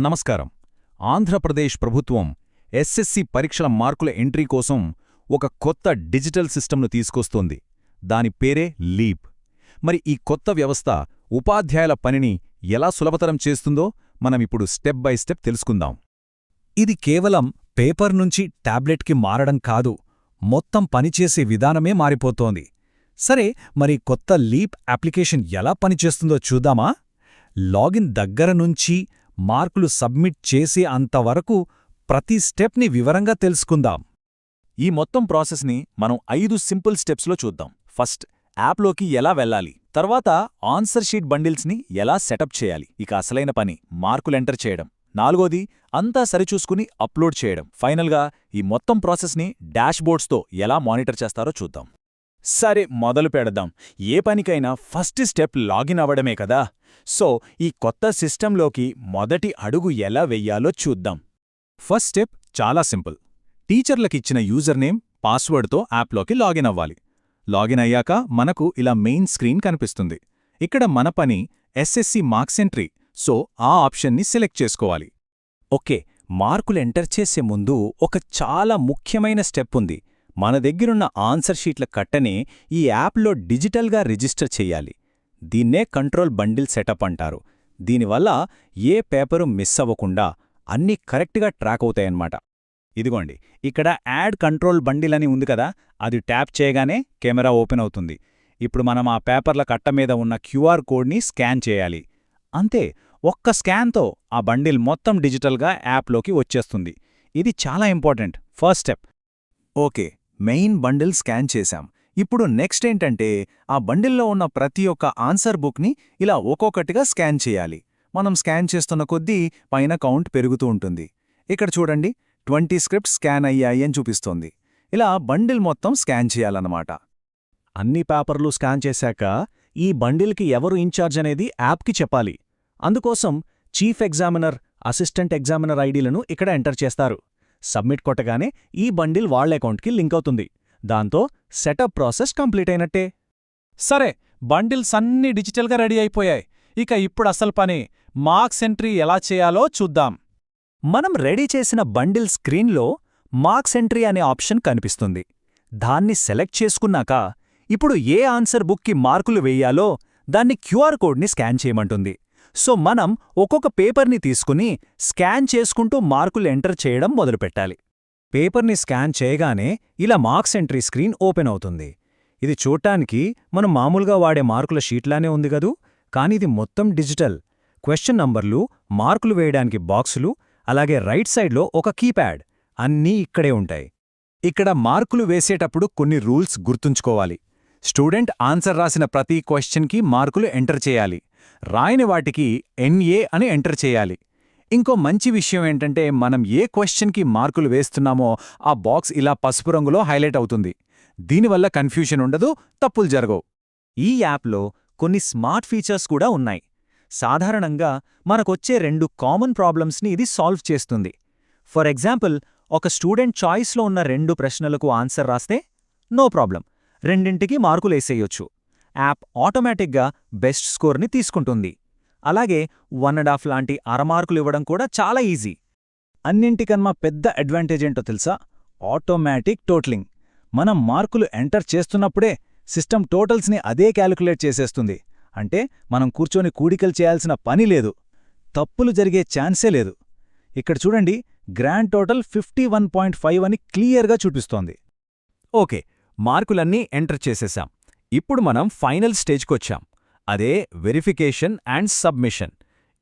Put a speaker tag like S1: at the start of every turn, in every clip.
S1: నమస్కారం. ఆంధ్రప్రదేశ్ ప్రభుత్వం ఎస్ఎస్సి పరీక్షల మార్కుల ఎంట్రీ కోసం ఒక కొత్త డిజిటల్ సిస్టమ్ను తీసుకొస్తోంది. దాని పేరే లీప్. మరి ఈ కొత్త వ్యవస్థ ఉపాధ్యాయుల పనిని ఎలా సులభతరం చేస్తుందో మనమిప్పుడు స్టెప్ బై స్టెప్ తెలుసుకుందాం.
S2: ఇది కేవలం పేపర్ నుంచి టాబ్లెట్కి మారడం కాదు, మొత్తం పనిచేసే విధానమే మారిపోతోంది. సరే, మరి కొత్త లీప్ అప్లికేషన్ ఎలా పనిచేస్తుందో చూద్దామా? లాగిన్ దగ్గర నుంచి మార్కులు సబ్మిట్ చేసే అంతవరకు ప్రతి స్టెప్ని వివరంగా తెలుసుకుందాం.
S1: ఈ మొత్తం ప్రాసెస్ని మనం 5 సింపుల్ స్టెప్స్లో చూద్దాం. ఫస్ట్, యాప్లోకి ఎలా వెళ్ళాలి. తర్వాత ఆన్సర్ షీట్ బండిల్స్ని ఎలా సెటప్ చేయాలి. ఇక అసలైన పని మార్కులు ఎంటర్ చేయడం. నాలుగోది, అంతా సరిచూసుకుని అప్లోడ్ చేయడం. ఫైనల్గా ఈ మొత్తం ప్రాసెస్ని డాష్బోర్డ్స్తో ఎలా మానిటర్ చేస్తారో చూద్దాం. సరే, మొదలు పెడదాం. ఏ పనికైనా ఫస్ట్ స్టెప్ లాగిన్ అవ్వడమే కదా. సో ఈ కొత్త సిస్టంలోకి మొదటి అడుగు ఎలా వెయ్యాలో చూద్దాం. ఫస్ట్ స్టెప్ చాలా సింపుల్. టీచర్లకిచ్చిన యూజర్ నేమ్, పాస్వర్డ్తో యాప్లోకి లాగిన్ అవ్వాలి. లాగిన్ అయ్యాక మనకు ఇలా మెయిన్ స్క్రీన్ కనిపిస్తుంది. ఇక్కడ మన పని ఎస్ఎస్సి మార్క్స్ ఎంట్రీ, సో ఆ ఆప్షన్ని సెలెక్ట్ చేసుకోవాలి. ఓకే, మార్కులు ఎంటర్ చేసే ముందు ఒక చాలా ముఖ్యమైన స్టెప్ ఉంది. మన దగ్గరున్న ఆన్సర్ షీట్ల కట్టనే ఈ యాప్లో డిజిటల్గా రిజిస్టర్ చెయ్యాలి. దీన్నే కంట్రోల్ బండిల్ సెటప్ అంటారు. దీనివల్ల ఏ పేపరు మిస్ అవ్వకుండా అన్నీ కరెక్ట్గా ట్రాక్ అవుతాయన్నమాట. ఇదిగోండి, ఇక్కడ యాడ్ కంట్రోల్ బండిల్ అని ఉంది కదా, అది ట్యాప్ చేయగానే కెమెరా ఓపెన్ అవుతుంది. ఇప్పుడు మనం ఆ పేపర్ల కట్ట మీద ఉన్న క్యూఆర్ కోడ్ని స్కాన్ చేయాలి. అంతే, ఒక్క స్కాన్తో ఆ బండిల్ మొత్తం డిజిటల్గా యాప్లోకి వచ్చేస్తుంది. ఇది చాలా important first step. Okay, main bundle scan చేశాం. ఇప్పుడు నెక్స్ట్ ఏంటంటే ఆ బండిల్లో ఉన్న ప్రతి ఒక్క ఆన్సర్ బుక్ని ఇలా ఒక్కొక్కటిగా స్కాన్ చేయాలి. మనం స్కాన్ చేస్తున్న కొద్దీ పైన కౌంట్ పెరుగుతూ ఉంటుంది. ఇక్కడ చూడండి, 20 స్క్రిప్ట్స్ స్కాన్ అయ్యాయి అని చూపిస్తోంది. ఇలా బండిల్ మొత్తం స్కాన్ చేయాలన్నమాట.
S2: అన్ని పేపర్లు స్కాన్ చేశాక ఈ బండిల్కి ఎవరు ఇన్ఛార్జ్ అనేది యాప్కి చెప్పాలి. అందుకోసం చీఫ్ ఎగ్జామినర్, అసిస్టెంట్ ఎగ్జామినర్ ఐడీలను ఇక్కడ ఎంటర్ చేస్తారు. సబ్మిట్ కొట్టగానే ఈ బండిల్ వాళ్ళ అకౌంట్కి లింక్ అవుతుంది. దాంతో సెటప్ ప్రాసెస్ కంప్లీట్ అయినట్టే.
S3: సరే, బండిల్స్ అన్నీ డిజిటల్గా రెడీ అయిపోయాయి. ఇక ఇప్పుడు అసలు పని మార్క్స్ ఎంట్రీ ఎలా చేయాలో చూద్దాం.
S2: మనం రెడీ చేసిన బండిల్ స్క్రీన్లో మార్క్స్ ఎంట్రీ అనే ఆప్షన్ కనిపిస్తుంది. దాన్ని సెలెక్ట్ చేసుకున్నాక ఇప్పుడు ఏ ఆన్సర్ బుక్కి మార్కులు వెయ్యాలో దాన్ని క్యూఆర్ కోడ్ని స్కాన్ చేయమంటుంది. సో మనం ఒక్కొక్క పేపర్ని తీసుకుని స్కాన్ చేసుకుంటూ మార్కులు ఎంటర్ చేయడం మొదలుపెట్టాలి. పేపర్ని స్కాన్ చేయగానే ఇలా మార్క్స్ ఎంట్రీ స్క్రీన్ ఓపెన్ అవుతుంది. ఇది చూడటానికి మనం మామూలుగా వాడే మార్కుల షీట్లానే ఉంది గదూ, కానిది మొత్తం డిజిటల్. క్వశ్చన్ నంబర్లు, మార్కులు వేయడానికి బాక్సులు, అలాగే రైట్ సైడ్లో ఒక కీప్యాడ్, అన్నీ ఇక్కడే ఉంటాయి. ఇక్కడ మార్కులు వేసేటప్పుడు కొన్ని రూల్స్ గుర్తుంచుకోవాలి. స్టూడెంట్ ఆన్సర్ రాసిన ప్రతి క్వశ్చన్కి మార్కులు ఎంటర్ చేయాలి. రాయని వాటికి NA అని ఎంటర్ చేయాలి. ఇంకో మంచి విషయం ఏంటంటే మనం ఏ క్వశ్చన్కి మార్కులు వేస్తున్నామో ఆ బాక్స్ ఇలా పసుపు రంగులో హైలైట్ అవుతుంది. దీనివల్ల కన్ఫ్యూషన్ ఉండదు, తప్పులు జరగవు. ఈ యాప్లో కొన్ని స్మార్ట్ ఫీచర్స్ కూడా ఉన్నాయి. సాధారణంగా మనకొచ్చే 2 కామన్ ప్రాబ్లమ్స్ని ఇది సాల్వ్ చేస్తుంది. ఫర్ ఎగ్జాంపుల్, ఒక స్టూడెంట్ చాయిస్లో ఉన్న 2 ప్రశ్నలకు ఆన్సర్ రాస్తే నో ప్రాబ్లం, రెండింటికి మార్కులేసేయొచ్చు. యాప్ ఆటోమేటిక్గా బెస్ట్ స్కోర్ని తీసుకుంటుంది. అలాగే 1.5 లాంటి అరమార్కులు ఇవ్వడం కూడా చాలా ఈజీ. అన్నింటికన్నా పెద్ద అడ్వాంటేజ్ ఏంటో తెలుసా? Automatic totalling. మనం మార్కులు ఎంటర్ చేస్తున్నప్పుడే సిస్టమ్ టోటల్స్ని అదే క్యాలిక్యులేట్ చేసేస్తుంది. అంటే మనం కూర్చొని కూడికలు చేయాల్సిన పని లేదు, తప్పులు జరిగే ఛాన్సే లేదు. ఇక్కడ చూడండి, గ్రాండ్ టోటల్ 51.5 అని క్లియర్గా చూపిస్తోంది. ఓకే, మార్కులన్నీ ఎంటర్ చేసేశాం. ఇప్పుడు మనం ఫైనల్ స్టేజ్కొచ్చాం. అదే వెరిఫికేషన్ అండ్ సబ్మిషన్.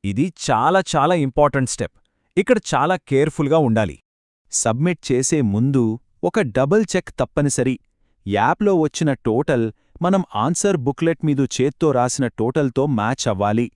S2: ఇది చాలా చాలా ఇంపార్టెంట్ స్టెప్. ఇక్కడ చాలా కేర్ఫుల్గా ఉండాలి. సబ్మిట్ చేసే ముందు ఒక డబుల్ చెక్ తప్పనిసరి. యాప్లో వచ్చిన టోటల్ మనం ఆన్సర్ బుక్లెట్ మీద చేత్తో రాసిన టోటల్తో మ్యాచ్ అవ్వాలి.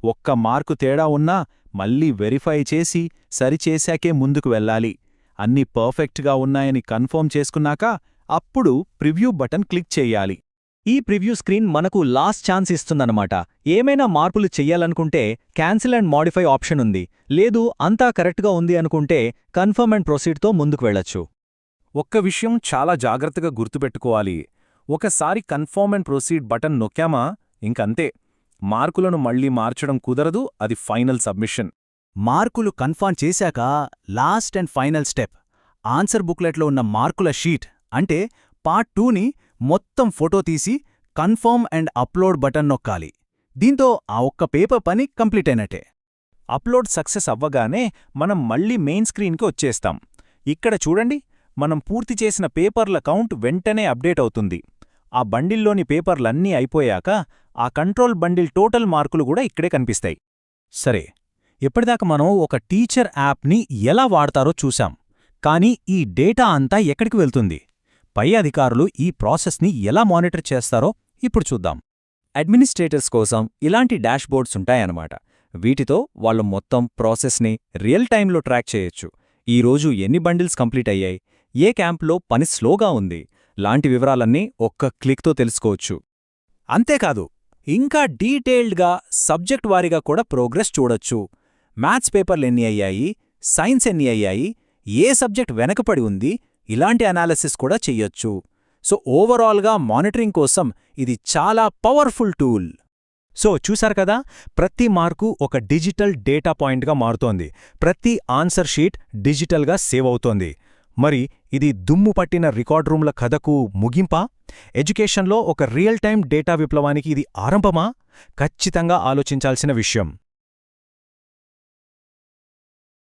S2: ఒక్క మార్కు తేడా ఉన్నా మళ్ళీ వెరిఫై చేసి సరిచేశాకే ముందుకు వెళ్ళాలి. అన్నీ పర్ఫెక్ట్గా ఉన్నాయని కన్ఫర్మ్ చేసుకున్నాక అప్పుడు ప్రివ్యూ బటన్ క్లిక్ చెయ్యాలి. ఈ ప్రివ్యూ స్క్రీన్ మనకు లాస్ట్ ఛాన్స్ ఇస్తుందన్నమాట. ఏమైనా మార్పులు చెయ్యాలనుకుంటే క్యాన్సిల్ అండ్ మాడిఫై ఆప్షన్ ఉంది. లేదు, అంతా కరెక్ట్గా ఉంది అనుకుంటే కన్ఫర్మ్ అండ్ ప్రొసీడ్తో ముందుకు వెళ్ళొచ్చు.
S1: ఒక్క విషయం చాలా జాగ్రత్తగా గుర్తుపెట్టుకోవాలి. ఒకసారి కన్ఫర్మ్ అండ్ ప్రొసీడ్ బటన్ నొక్కామా ఇంకంతే. మార్కులను మళ్లీ మార్చడం కుదరదు, అది ఫైనల్ సబ్మిషన్.
S2: మార్కులు కన్ఫర్మ్ చేశాక last and final step answer బుక్లెట్లో ఉన్న మార్కుల షీట్ అంటే పార్ట్ 2ని మొత్తం ఫోటో తీసి కన్ఫర్మ్ అండ్ అప్లోడ్ బటన్ నొక్కాలి. దీంతో ఆ ఒక్క పేపర్ పని కంప్లీట్ అయినట్టే.
S1: అప్లోడ్ సక్సెస్ అవ్వగానే మనం మళ్ళీ మెయిన్ స్క్రీన్కి వచ్చేస్తాం. ఇక్కడ చూడండి, మనం పూర్తి చేసిన పేపర్ల కౌంట్ వెంటనే అప్డేట్ అవుతుంది. ఆ బండిల్లోని పేపర్లన్నీ అయిపోయాక ఆ కంట్రోల్ బండిల్ టోటల్ మార్కులు కూడా ఇక్కడే కనిపిస్తాయి. సరే, ఇప్పటిదాకా మనం ఒక టీచర్ యాప్ని ఎలా వాడతారో చూశాం. కానీ ఈ డేటా అంతా ఎక్కడికి వెళ్తుంది? పై అధికారులు ఈ ప్రాసెస్ని ఎలా మానిటర్ చేస్తారో ఇప్పుడు చూద్దాం. అడ్మినిస్ట్రేటర్స్ కోసం ఇలాంటి డాష్బోర్డ్స్ ఉంటాయన్నమాట. వీటితో వాళ్ళు మొత్తం ప్రాసెస్ని రియల్ టైంలో ట్రాక్ చేయొచ్చు. ఈరోజు ఎన్ని బండిల్స్ కంప్లీట్ అయ్యాయి, ఏ క్యాంప్లో పని స్లోగా ఉంది లాంటి వివరాలన్నీ ఒక్క క్లిక్తో తెలుసుకోవచ్చు. అంతేకాదు, ఇంకా డీటెయిల్డ్గా సబ్జెక్ట్ వారీగా కూడా ప్రోగ్రెస్ చూడొచ్చు. మ్యాథ్స్ పేపర్లు ఎన్ని అయ్యాయి, సైన్స్ ఎన్ని అయ్యాయి, ఏ సబ్జెక్ట్ వెనకపడి ఉంది, ఇలాంటి అనాలిసిస్ కూడా చెయ్యొచ్చు. సో ఓవరాల్గా మానిటరింగ్ కోసం ఇది చాలా పవర్ఫుల్ టూల్. సో చూశారు కదా, ప్రతి మార్కు ఒక డిజిటల్ డేటా పాయింట్గా మారుతోంది. ప్రతి ఆన్సర్ షీట్ డిజిటల్గా సేవ్ అవుతోంది. మరి ఇది దుమ్ము పట్టిన రికార్డ్ రూమ్ల కథకు ముగింపా? ఎడ్యుకేషన్లో ఒక రియల్ టైం డేటా విప్లవానికి ఇది ఆరంభమా? ఖచ్చితంగా ఆలోచించాల్సిన విషయం.